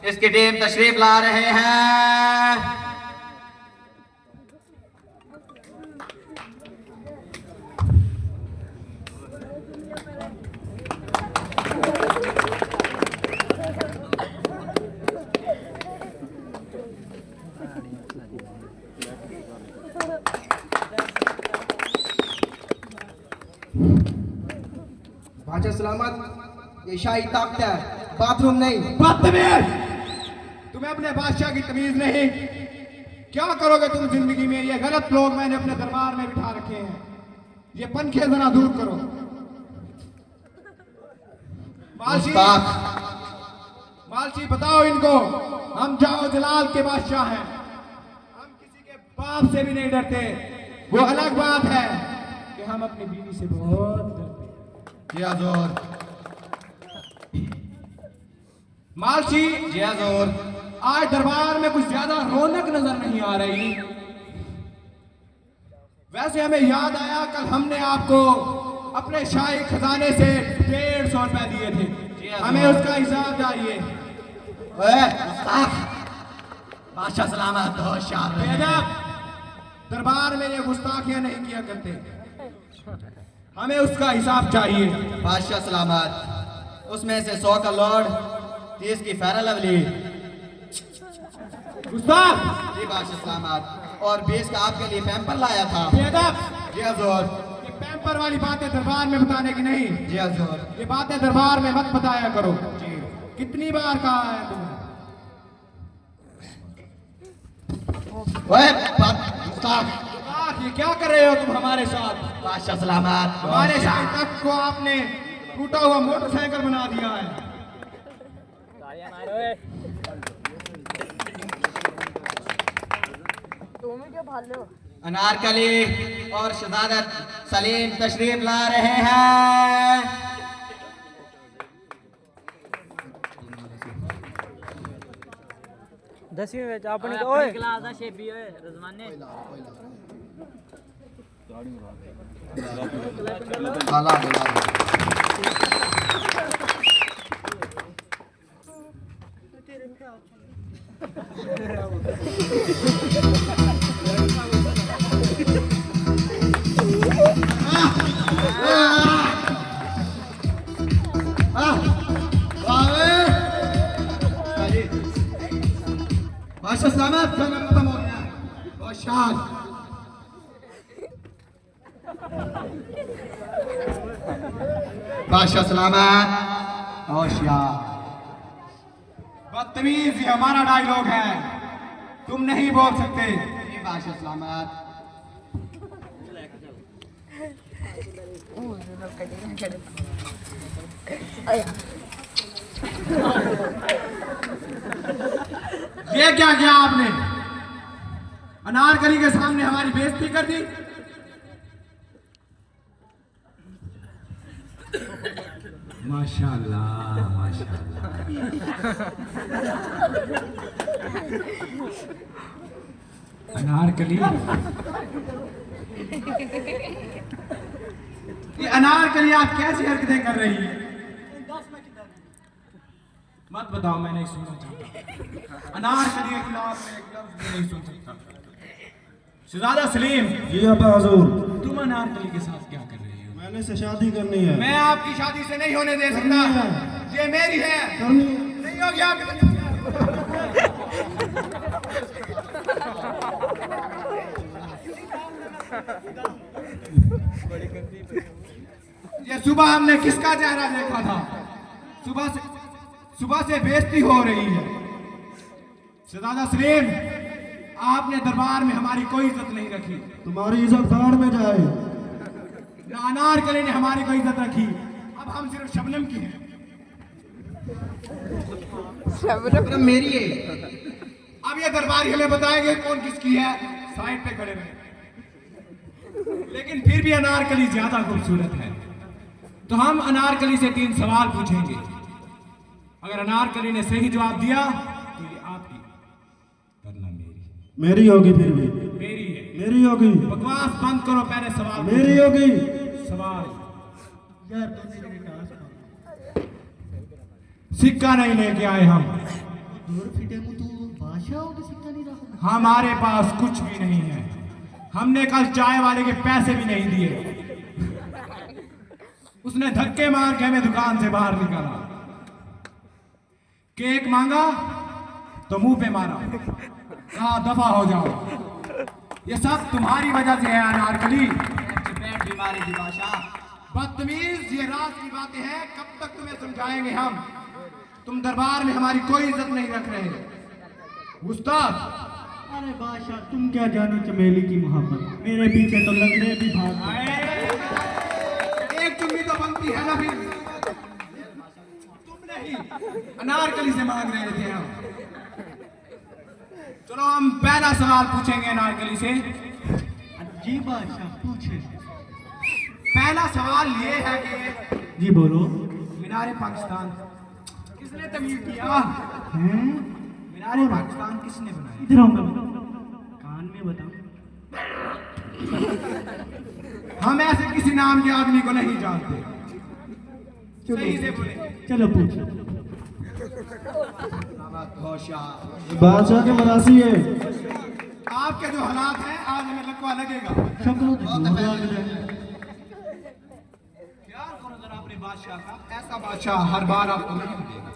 इसकी टीम तशरीफ ला रहे हैं। बादशाह सलामत, ये शाही ताकत है, बाथरूम नहीं। बदतमीज, तुम्हें अपने बादशाह की तमीज नहीं। क्या करोगे तुम जिंदगी में? ये गलत लोग मैंने अपने दरबार में बिठा रखे हैं। ये पंखे जरा दूर करो। मालशी बताओ इनको, हम जाओ जलाल के बादशाह हैं, हम किसी के बाप से भी नहीं डरते। वो अलग बात है कि हम अपनी बीवी से बहुत डरते। जी हजूर। मालशी, जी हजूर। आज दरबार में कुछ ज्यादा रौनक नजर नहीं आ रही। वैसे हमें याद आया, कल हमने आपको अपने शाही खजाने से 150 रुपए दिए थे, हमें उसका हिसाब चाहिए। बादशाह सलामत, होशियार रहे। बेअदब, दरबार में ये गुस्ताखियां नहीं किया करते, हमें उसका हिसाब चाहिए। बादशाह सलामत, उसमें से 100 का लॉर्ड, 30 की फेरल लवली। गुस्ताख। जी बादशाह सलामत, और 20 का आपके लिए पैम्पर लाया था। बेअदब, जी हजूर। ये पैम्पर वाली बातें दरबार में बताने की नहीं। जी हजूर। ये बातें दरबार में मत बताया करो। जी। कितनी बार कहा है तुमने? गुस्ताख, ये क्या कर रहे हो तुम हमारे साथ? बादशाह सलामत, हमारे शाही तख्त को आपने टूटा हुआ मोटरसाइकिल बना दिया है। अनारकली और शहजादत सलीम तशरीफ ला रहे हैं। दसवीं में अपनी ओए क्लास है शेबी ओए रजमान ने काला बादशाह सलामत, खाना खत्म हो गया। बादशाह, बादशाह सलामत, होशियार। बदतमीज, ये हमारा डायलॉग है, तुम नहीं बोल सकते। जी बादशाह सलामत। ये क्या किया आपने? अनारकली के सामने हमारी बेइज्जती कर दी। माशाल्लाह, माशाल्लाह। अनारकली, ये अनारकली आप कैसी हरकतें कर रही है? मत बताओ, मैं नहीं सुनना चाहता। अनारकली के खिलाफ मैं एक लफ्ज़ भी नहीं सुन सकता। शहजादा सलीम। जी अब्बा हजूर। तुम अनारकली के साथ क्या कर रही हो? मैंने से शादी करनी है। मैं आपकी शादी से नहीं होने दे सकता। ये मेरी है। नहीं हो गया। ये सुबह हमने किसका चेहरा देखा था? सुबह से बेइज्जती हो रही है। शहजादा सलीम, आपने दरबार में हमारी कोई इज्जत नहीं रखी। तुम्हारी इज्जत भाड़ में जाए। अनारकली ने हमारी कोई इज्जत रखी। अब हम सिर्फ शबनम की हैं। शबनम मेरी है। अब ये दरबारी हमें बताएंगे कौन किसकी है। साइड पे खड़े रहे। लेकिन फिर भी अनारकली ज्यादा खूबसूरत है, तो हम अनारकली से 3 सवाल पूछेंगे। अगर अनारकली ने सही जवाब दिया तो ये आपकी, वरना मेरी होगी। फिर भी मेरी है। मेरी होगी। बकवास बंद करो, पहले सवाल मेरी होगी। सवाल सिक्का नहीं लेके आए हम, हमारे पास कुछ भी नहीं है। हमने कल चाय वाले के पैसे भी नहीं दिए। उसने धक्के मार के हमें दुकान से बाहर निकाला। केक मांगा तो मुंह पे मारा, कहा दफा हो जाओ। ये सब तुम्हारी वजह से है अनारकली। पेट बीमारी थी बादशाह। बदतमीज, ये राज की बातें हैं, कब तक तुम्हें समझाएंगे हम? तुम दरबार में हमारी कोई इज्जत नहीं रख रहे। उस्ताद, अरे बादशाह तुम क्या जानो चमेली की मोहब्बत, मेरे पीछे तो लंगड़े भी भाग एक चुम्मी तो बनती है ना फिर। तुम नहीं, अनारकली से मांग रहे थे हम। चलो हम पहला सवाल पूछेंगे अनारकली से। जी बादशाह पूछे। पहला सवाल ये है कि जी बोलो। मीनारे पाकिस्तान किसने तमीर किया? हैं? मीनारे पाकिस्तान किसने बनाया? इधर आओ, मैं कान में बताऊं। हम ऐसे किसी नाम के आदमी को नहीं जानते। सही से बोले। चलो पूछो। बादशाह के मरासी है। आपके जो हालात हैं, आज हमें लकवा लगेगा। शक्ल तो बहुत लग रहा है। ख्याल करो जरा अपने बादशाह का। ऐसा बादशाह हर बार आपको नहीं मिलेगा।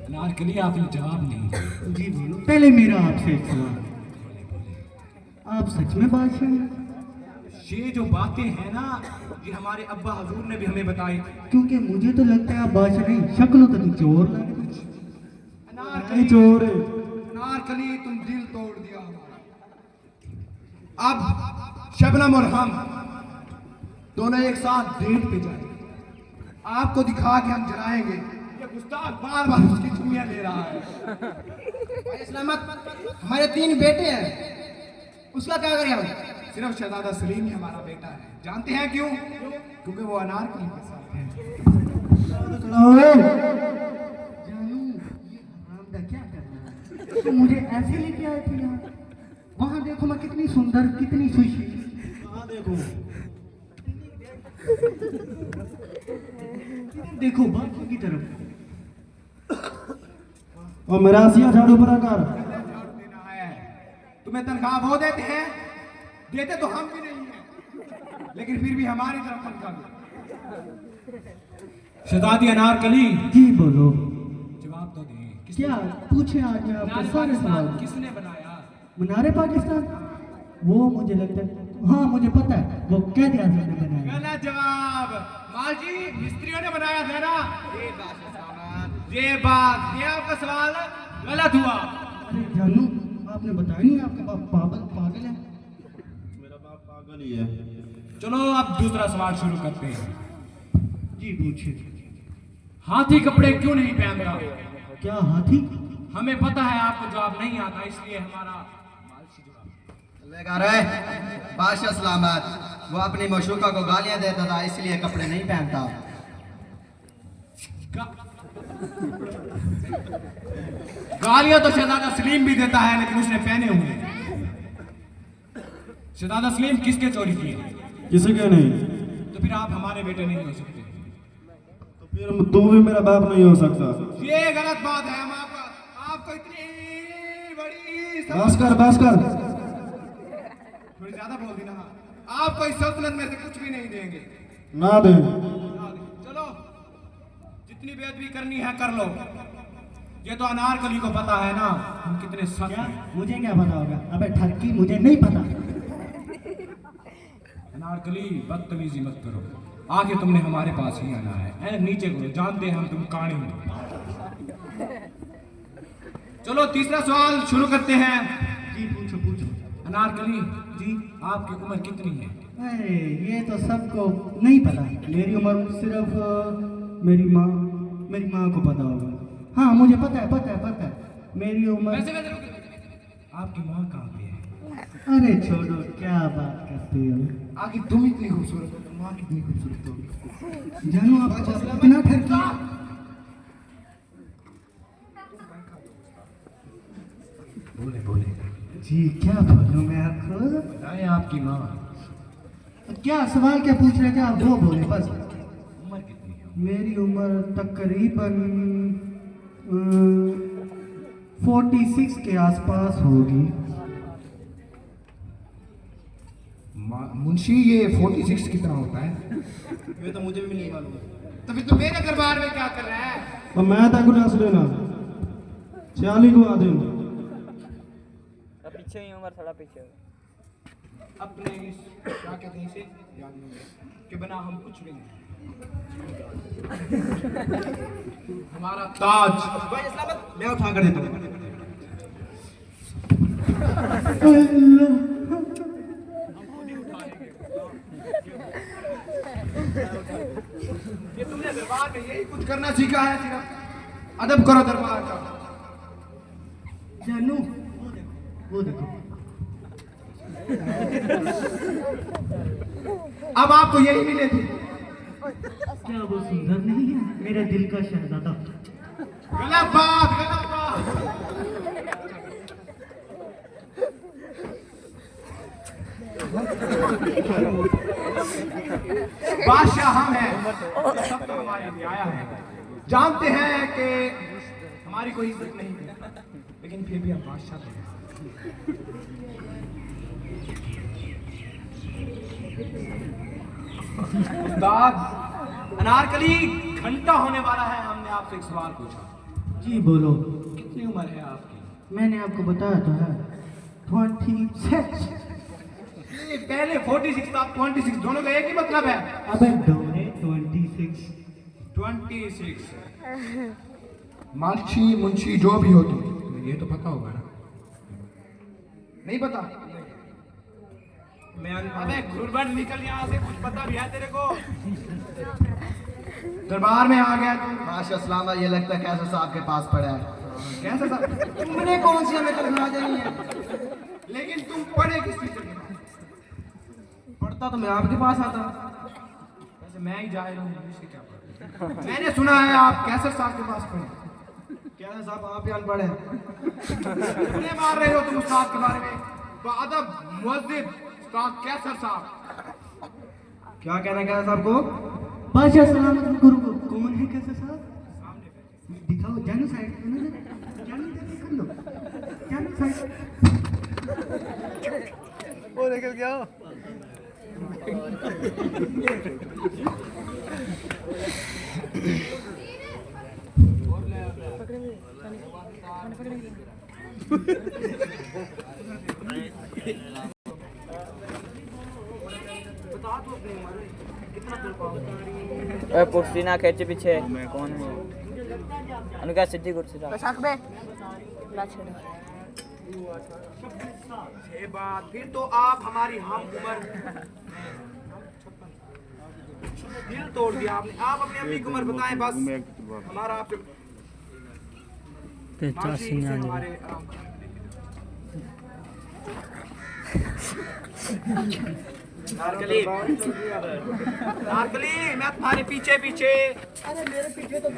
अनारकली, आपने जवाब नहीं दिया। जी बोलो। पहले मेरा आपसे एक सवाल, आप सच में बादशाह हैं? ये जो बातें हैं ना, ये हमारे अब्बा हजूर ने भी हमें बताई। क्योंकि मुझे तो लगता है आप बादशाह नहीं, शक्ल तो नहीं, चोर लग रहे हैं। अनारकली, चोर है। अनारकली, तुम दिल तोड़ दिया हमारा। अब शबनम और हम दोनों एक साथ डेट पे जाएंगे। आपको दिखा के हम जलाएंगे। ये गुस्ताख बार बार उसकी चुम्मियां ले रहा है। भाई इस्लामत, हमारे 3 बेटे हैं, उसका क्या करें हम? सिर्फ शहजादा सलीम ही हमारा बेटा है। जानते हैं क्यों? क्योंकि वो अनारकली के साथ है। जानू, ये हरामदा क्या कर रहा है? तो मुझे ऐसे लेके आए थे यहाँ। वहाँ देखो मैं कितनी सुंदर, कितनी खुशी। वहाँ देखो, देखो बाकी की तरफ। और मरासिया झाड़ू बरा कर। झाड़ू देना है। तुम्हें तनख्वाह वो देते हैं, देते तो हम भी नहीं हैं, लेकिन फिर भी हमारी तरफ तनख्वाह दो। शहजादी अनारकली, जी बोलो। जवाब तो दे। क्या पूछे आगे आपके सारे सवाल? किसने बनाया? मीनारे पाकिस्तान? वो मुझे लगता है, हाँ मुझे पता है, वो कैद आजम ने बनाया। गलत जवाब। मालजी, मिस्त्रियों ने बनाया था ना? ये बात, ये आपका सवाल गलत हुआ। अरे जानू, आपने बताया नहीं आपका बाप पागल है। मेरा बाप पागल ही है। चलो अब दूसरा सवाल शुरू करते हैं। जी पूछिए। हाथी कपड़े क्यों नहीं पहनता? क्या हाथी? हमें पता है आपको जवाब नहीं आता, इसलिए हमारा मालशी जवाब। लेगा रहे बादशाह सलामत, वो अपनी मशूका को गालियां देता था, इसलिए कपड़े नहीं पहनता। गालियां तो शहजादा सलीम भी देता है, लेकिन उसने पहने हुए हैं। शहजादा सलीम किसके चोरी किए? किसी के नहीं। तो फिर आप हमारे बेटे नहीं हो सकते। तो फिर तू भी मेरा बाप नहीं हो सकता। ये गलत बात है। हम आपको इतनी बड़ी बस कर। थोड़ी ज्यादा बोल दी ना। आपको इस सल्तनत में से कुछ भी नहीं देंगे। ना दे। चलो, जितनी बेदबी करनी है कर लो। ये तो अनारकली को पता है ना हम कितने सख्त क्या? हैं। मुझे क्या पता होगा? अबे ठरकी, मुझे नहीं पता। अनारकली, बदतमीजी मत करो। आगे तुमने हमारे पास ही आना है। नीचे करो, जानते हैं हम तुम काणी हो। चलो तीसरा सवाल शुरू करते हैं। जी पूछो। अनारकली जी, आपकी उम्र कितनी है? अरे ये तो सबको नहीं पता। मेरी उम्र सिर्फ मेरी माँ को पता होगा। हाँ मुझे पता है। मेरी उम्र। वैसे आपकी माँ कहाँ पे है? अरे छोड़ो, क्या बात करते हो? आखिर तुम इतनी खूबसूरत हो, तो माँ कितनी खूबसूरत होगी। जानू आप इतना ठरकी। बोले जी क्या बोलूं मैं आपको? बताएं आपकी माँ क्या सवाल क्या पूछ रहे थे आप? वो बोले बस। उम्र कितनी है? मेरी उम्र तकरीबन 46 के आसपास होगी। मुंशी ये 46 कितना होता है? ये तो मुझे भी नहीं मालूम। तो फिर तू मेरे दरबार में क्या कर रहा है? और मैं तक उठा लेना 40 को आदमी पीछे ही उम्र थोड़ा पीछे अपने इस क्या कहते हैं इसे याद नहीं के बिना हम कुछ भी नहीं। हमारा ताज भाई इस्लामत मैं उठा कर देता हूँ। ये तुमने दरबार में यही कुछ करना सीखा है? सिर्फ अदब करो दरबार का। जानू वो देखो अब आपको यही मिले थे। क्या वो सुंदर नहीं है मेरे दिल का शहजादा? गलत बात, गलत बात। बादशाह हम हैं, सब तो हमारे लिए आया है। जानते हैं कि हमारी कोई इज्जत नहीं है, लेकिन फिर भी हम बादशाह तो हैं। उस्ताद, अनारकली घंटा होने वाला है, हमने आपसे एक सवाल पूछा। जी बोलो। कितनी उम्र है आपकी? मैंने आपको बताया तो है 26। ये पहले 46 था, 26 दोनों का एक ही मतलब है। अबे डोरे 26। 26 मालची मुंशी जो भी हो तुम, ये तो पता होगा ना? नहीं पता? मैं अबे घुरबट निकल यहाँ से, कुछ पता भी है तेरे को? दरबार में आ गया तू। बादशाह सलामत, ये लगता है कैसर साहब के पास पड़ा है। कैसे सा? तुमने कौन सी हमें तनख्वाह देनी है? लेकिन तुम पढ़े किस टीचर के पास? पढ़ता तो मैं आपके पास आता। वैसे मैं ही जाहिल हूँ, मुझे क्या पता? मैंने सुना है आप कैसर साहब के पास पढ़े। क्या है साहब, आप ही अनपढ़ हैं। कितने मार रहे हो तुम उस्ताद के बारे में? बादब मुअज्जिब उस्ताद कैसर साहब। क्या कहना है साहब को? बादशाह सलामत गुरु को कौन है कैसे साहब? दिखाओ जानू साइड जानू कर लो जानू साइड। वो निकल गया। कुर्सी ना खींचे पीछे कौन है? अनुका सीधी कुर्सी रख। ये बात फिर तो आप हमारी हम उम्र दिल तोड़ दिया आपने। आप अपनी अम्मी की उम्र बताएं बस, हमारा आपसे मानसी से हमारे नारकली, नारकली मैं तुम्हारे पीछे पीछे। अरे मेरे पीछे तो